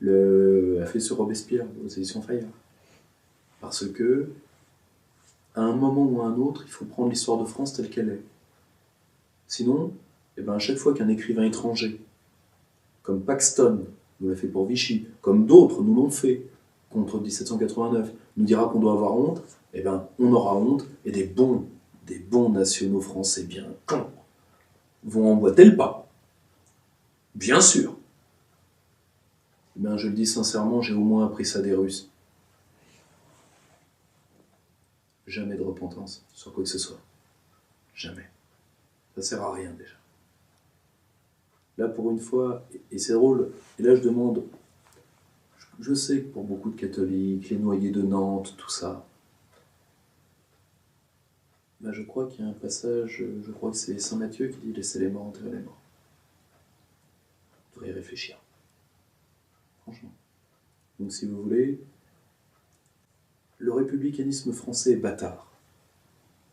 a fait sur Robespierre aux éditions Fayard. Parce que, à un moment ou à un autre, il faut prendre l'histoire de France telle qu'elle est. Sinon, à chaque fois qu'un écrivain étranger, comme Paxton nous l'a fait pour Vichy, comme d'autres nous l'ont fait contre 1789, nous dira qu'on doit avoir honte, on aura honte, et des bons nationaux français bien cons vont emboîter le pas. Bien sûr. Je le dis sincèrement, j'ai au moins appris ça des Russes. Jamais de repentance sur quoi que ce soit. Jamais. Ça sert à rien déjà. Là, pour une fois, et c'est drôle, et là je demande, je sais que pour beaucoup de catholiques, les noyés de Nantes, tout ça, je crois qu'il y a un passage, je crois que c'est Saint Matthieu qui dit « Laissez les morts enterrer les morts ». Vous devriez y réfléchir. Franchement. Donc si vous voulez, le républicanisme français est bâtard.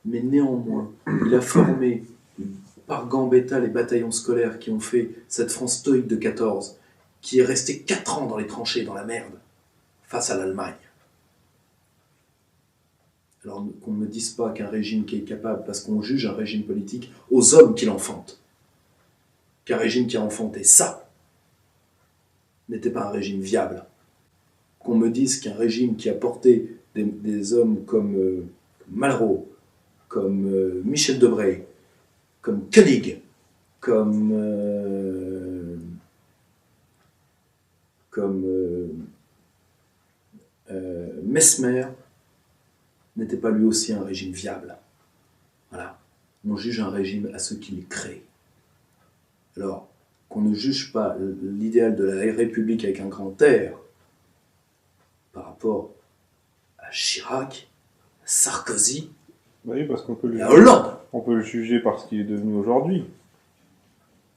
Mais néanmoins, il a formé par Gambetta les bataillons scolaires qui ont fait cette France stoïque de 14, qui est restée 4 ans dans les tranchées, dans la merde, face à l'Allemagne. Alors qu'on ne me dise pas qu'un régime qui est capable, parce qu'on juge un régime politique aux hommes qui l'enfantent, qu'un régime qui a enfanté ça n'était pas un régime viable. Qu'on me dise qu'un régime qui a porté des hommes comme Malraux, comme Michel Debré, comme Koenig, comme Mesmer, n'était pas lui aussi un régime viable. Voilà. On juge un régime à ce qu'il crée. Alors, qu'on ne juge pas l'idéal de la République avec un grand R par rapport à Chirac, à Sarkozy, oui, parce qu'on peut et à Hollande. On peut le juger par ce qu'il est devenu aujourd'hui.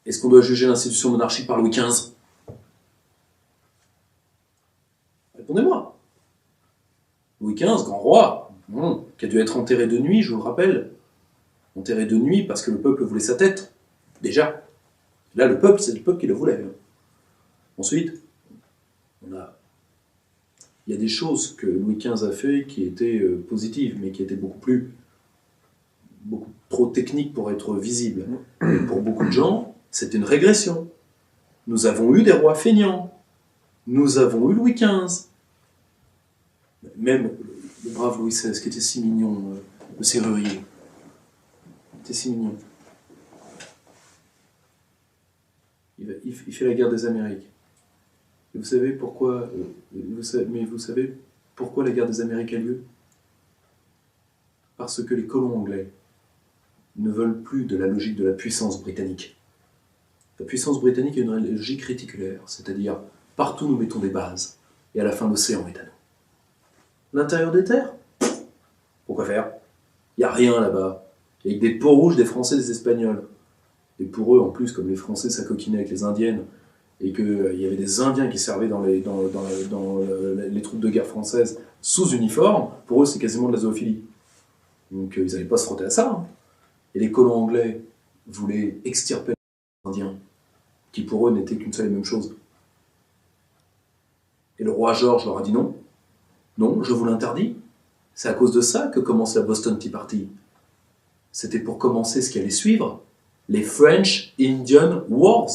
Est-ce qu'on doit juger l'institution monarchique par Louis XV ? Répondez-moi. Louis XV, grand roi, qui a dû être enterré de nuit, je vous le rappelle. Enterré de nuit parce que le peuple voulait sa tête. Déjà. Là, le peuple, c'est le peuple qui le voulait. Ensuite, il y a des choses que Louis XV a fait qui étaient positives, mais qui étaient beaucoup trop techniques pour être visibles. Et pour beaucoup de gens, c'était une régression. Nous avons eu des rois feignants. Nous avons eu Louis XV. Même le brave Louis XVI, qui était si mignon, le serrurier. Il était si mignon. Il fait la guerre des Amériques. Et vous savez pourquoi vous savez pourquoi la guerre des Amériques a lieu ? Parce que les colons anglais ne veulent plus de la logique de la puissance britannique. La puissance britannique est une logique réticulaire, c'est-à-dire partout nous mettons des bases, et à la fin l'océan est à nous. L'intérieur des terres ? Pourquoi faire ? Il n'y a rien là-bas. Il y a des peaux rouges des Français et des Espagnols. Et pour eux, en plus, comme les Français s'acoquinaient avec les Indiennes, et qu'il y avait des Indiens qui servaient dans les troupes de guerre françaises sous uniforme, pour eux, c'est quasiment de la zoophilie. Donc ils n'allaient pas se frotter à ça. Et les colons anglais voulaient extirper les Indiens, qui pour eux n'étaient qu'une seule et même chose. Et le roi George leur a dit non. Non, je vous l'interdis. C'est à cause de ça que commence la Boston Tea Party. C'était pour commencer ce qui allait suivre, les French Indian Wars.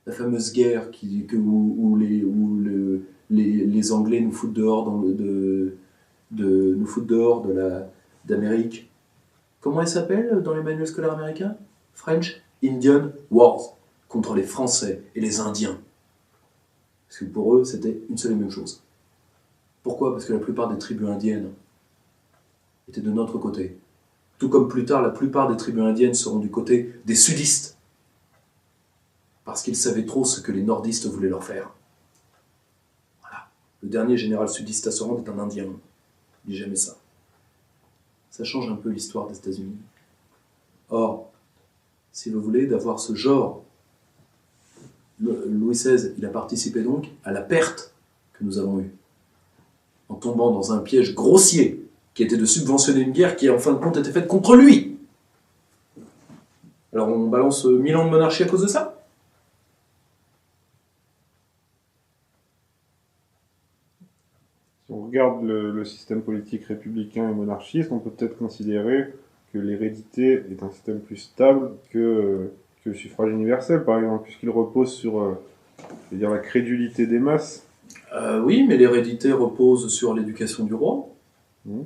La fameuse guerre où les Anglais nous foutent dehors d'Amérique. Comment elle s'appelle dans les manuels scolaires américains ? French Indian Wars, contre les Français et les Indiens. Parce que pour eux, c'était une seule et même chose. Pourquoi ? Parce que la plupart des tribus indiennes étaient de notre côté. Tout comme plus tard, la plupart des tribus indiennes seront du côté des sudistes. Parce qu'ils savaient trop ce que les nordistes voulaient leur faire. Voilà. Le dernier général sudiste à se rendre est un Indien. Il dit jamais ça. Ça change un peu l'histoire des États-Unis. Or, si vous voulez, d'avoir ce genre, Louis XVI, il a participé donc à la perte que nous avons eue, en tombant dans un piège grossier, qui était de subventionner une guerre qui, en fin de compte, était faite contre lui. Alors on balance 1000 ans de monarchie à cause de ça ? Si on regarde le système politique républicain et monarchiste, on peut peut-être considérer que l'hérédité est un système plus stable que le suffrage universel, par exemple, puisqu'il repose sur je veux dire, la crédulité des masses. Oui, mais l'hérédité repose sur l'éducation du roi. Mhm.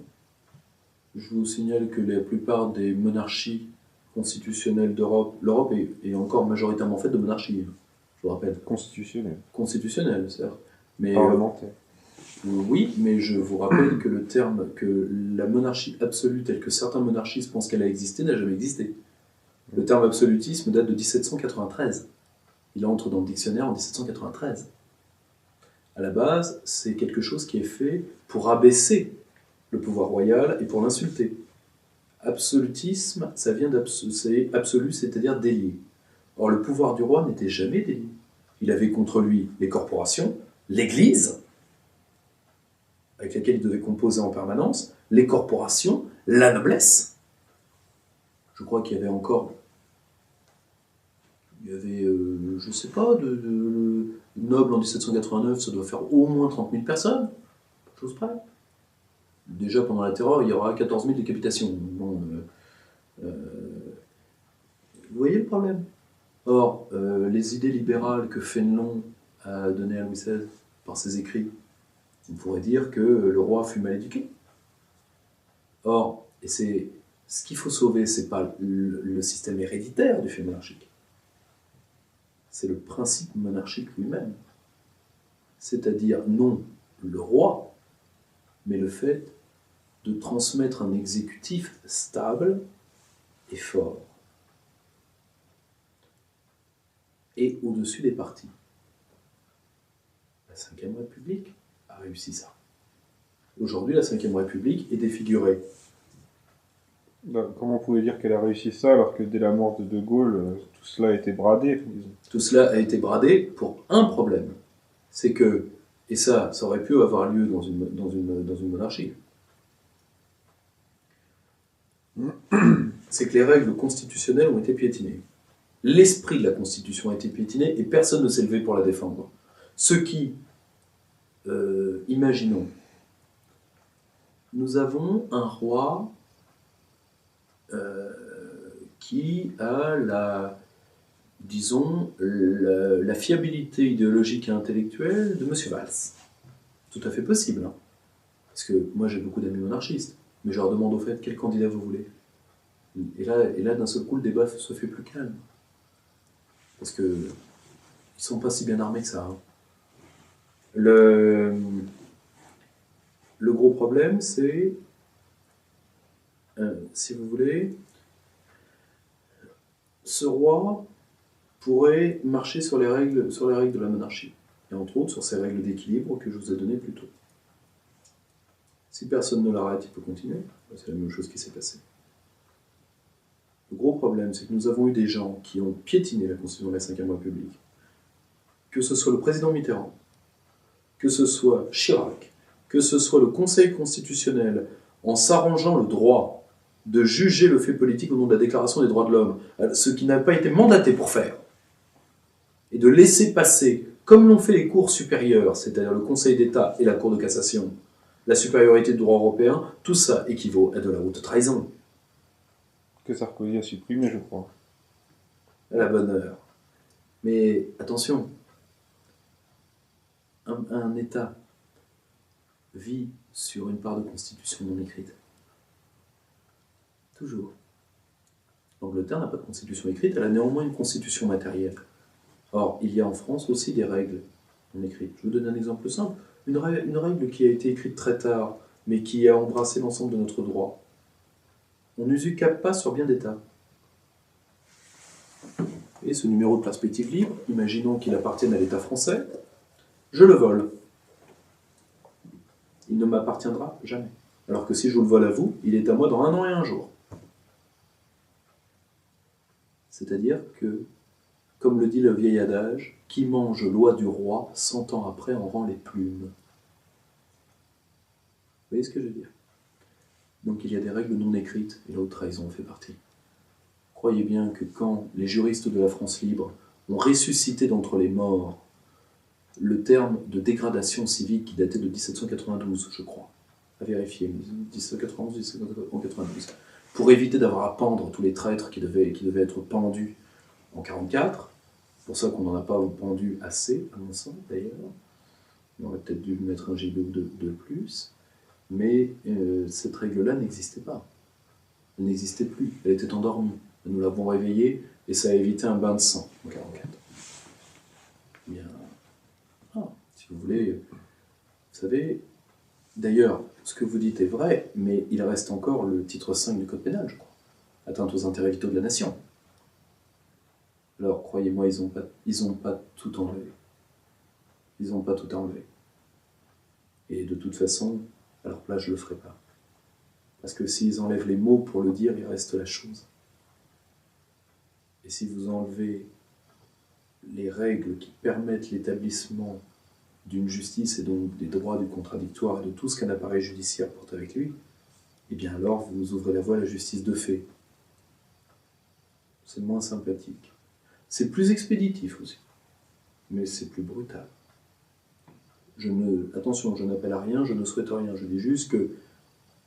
Je vous signale que la plupart des monarchies constitutionnelles d'Europe, l'Europe est encore majoritairement faite de monarchies, je vous rappelle. Constitutionnel, Constitutionnelles, certes. Mais parlementaire. oui, mais je vous rappelle que le terme, que la monarchie absolue telle que certains monarchistes pensent qu'elle a existé, n'a jamais existé. Le terme absolutisme date de 1793. Il entre dans le dictionnaire en 1793. À la base, c'est quelque chose qui est fait pour abaisser le pouvoir royal et pour l'insulter. Absolutisme, ça vient c'est absolu, c'est-à-dire délié. Or, le pouvoir du roi n'était jamais délié. Il avait contre lui les corporations, l'Église, avec laquelle il devait composer en permanence, les corporations, la noblesse. Je crois qu'il y avait encore, je ne sais pas, de nobles en 1789, ça doit faire au moins 30 000 personnes, chose près. Déjà pendant la Terreur, il y aura 14 000 décapitations. Bon, vous voyez le problème. Or, les idées libérales que Fénelon a données à Louis XVI par ses écrits, on pourrait dire que le roi fut mal éduqué. Or, et c'est ce qu'il faut sauver, c'est pas le système héréditaire du fait monarchique, c'est le principe monarchique lui-même. C'est-à-dire non le roi, mais le fait de transmettre un exécutif stable et fort. Et au-dessus des partis. La Ve République a réussi ça. Aujourd'hui, la Ve République est défigurée. Comment on pouvait dire qu'elle a réussi ça alors que dès la mort de De Gaulle, tout cela a été bradé, disons. Tout cela a été bradé pour un problème. C'est que, et ça aurait pu avoir lieu dans une monarchie, c'est que les règles constitutionnelles ont été piétinées. L'esprit de la Constitution a été piétiné et personne ne s'est levé pour la défendre. Ce qui, imaginons, nous avons un roi qui a la fiabilité idéologique et intellectuelle de M. Valls. Tout à fait possible. Hein. Parce que moi j'ai beaucoup d'amis monarchistes, mais je leur demande au fait quel candidat vous voulez. Et là d'un seul coup, le débat se fait plus calme. Parce qu'ils ne sont pas si bien armés que ça. Hein. Le gros problème, c'est, si vous voulez, ce roi pourrait marcher sur les règles de la monarchie, et entre autres sur ces règles d'équilibre que je vous ai données plus tôt. Si personne ne l'arrête, il peut continuer. C'est la même chose qui s'est passée. Le gros problème, c'est que nous avons eu des gens qui ont piétiné la Constitution de la Ve République, que ce soit le président Mitterrand, que ce soit Chirac, que ce soit le Conseil constitutionnel, en s'arrangeant le droit de juger le fait politique au nom de la Déclaration des droits de l'homme, ce qui n'a pas été mandaté pour faire, et de laisser passer, comme l'ont fait les cours supérieures, c'est-à-dire le Conseil d'État et la Cour de cassation, la supériorité du droit européen, tout ça équivaut à de la haute trahison. Que Sarkozy a supprimé, je crois. À la bonne heure. Mais attention, un État vit sur une part de constitution non écrite. Toujours. L'Angleterre n'a pas de constitution écrite, elle a néanmoins une constitution matérielle. Or, il y a en France aussi des règles non écrites. Je vous donne un exemple simple. Une règle qui a été écrite très tard, mais qui a embrassé l'ensemble de notre droit. On n'usucape pas sur bien d'État. Et ce numéro de perspective libre, imaginons qu'il appartienne à l'État français, je le vole. Il ne m'appartiendra jamais. Alors que si je vous le vole à vous, il est à moi dans 1 an et 1 jour. C'est-à-dire que, comme le dit le vieil adage, qui mange loi du roi, 100 ans après en rend les plumes. Vous voyez ce que je veux dire? Donc il y a des règles non écrites, et la haute trahison en fait partie. Croyez bien que quand les juristes de la France libre ont ressuscité d'entre les morts le terme de dégradation civique qui datait de 1792, je crois, à vérifier, 1791, 1792, pour éviter d'avoir à pendre tous les traîtres qui devaient être pendus en 1944. C'est pour ça qu'on n'en a pas pendu assez, à mon sens, d'ailleurs. On aurait peut-être dû mettre un gigot de plus. Mais cette règle-là n'existait pas. Elle n'existait plus. Elle était endormie. Nous l'avons réveillée et ça a évité un bain de sang en 1944. Bien. Si vous voulez, vous savez, d'ailleurs, ce que vous dites est vrai, mais il reste encore le titre 5 du Code pénal, je crois. Atteinte aux intérêts vitaux de la nation. Alors, croyez-moi, ils n'ont pas tout enlevé. Ils n'ont pas tout enlevé. Et de toute façon, à leur place, je ne le ferai pas. Parce que s'ils enlèvent les mots pour le dire, il reste la chose. Et si vous enlevez les règles qui permettent l'établissement d'une justice et donc des droits du contradictoire et de tout ce qu'un appareil judiciaire porte avec lui, eh bien alors vous ouvrez la voie à la justice de fait. C'est moins sympathique. C'est plus expéditif aussi, mais c'est plus brutal. Attention, je n'appelle à rien, je ne souhaite rien, je dis juste que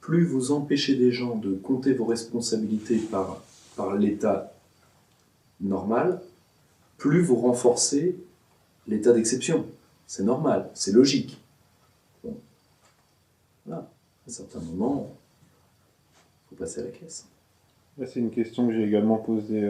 plus vous empêchez des gens de compter vos responsabilités par l'état normal, plus vous renforcez l'état d'exception. C'est normal, c'est logique. Bon. Voilà. À un certain moment, il faut passer à la caisse. Là, c'est une question que j'ai également posée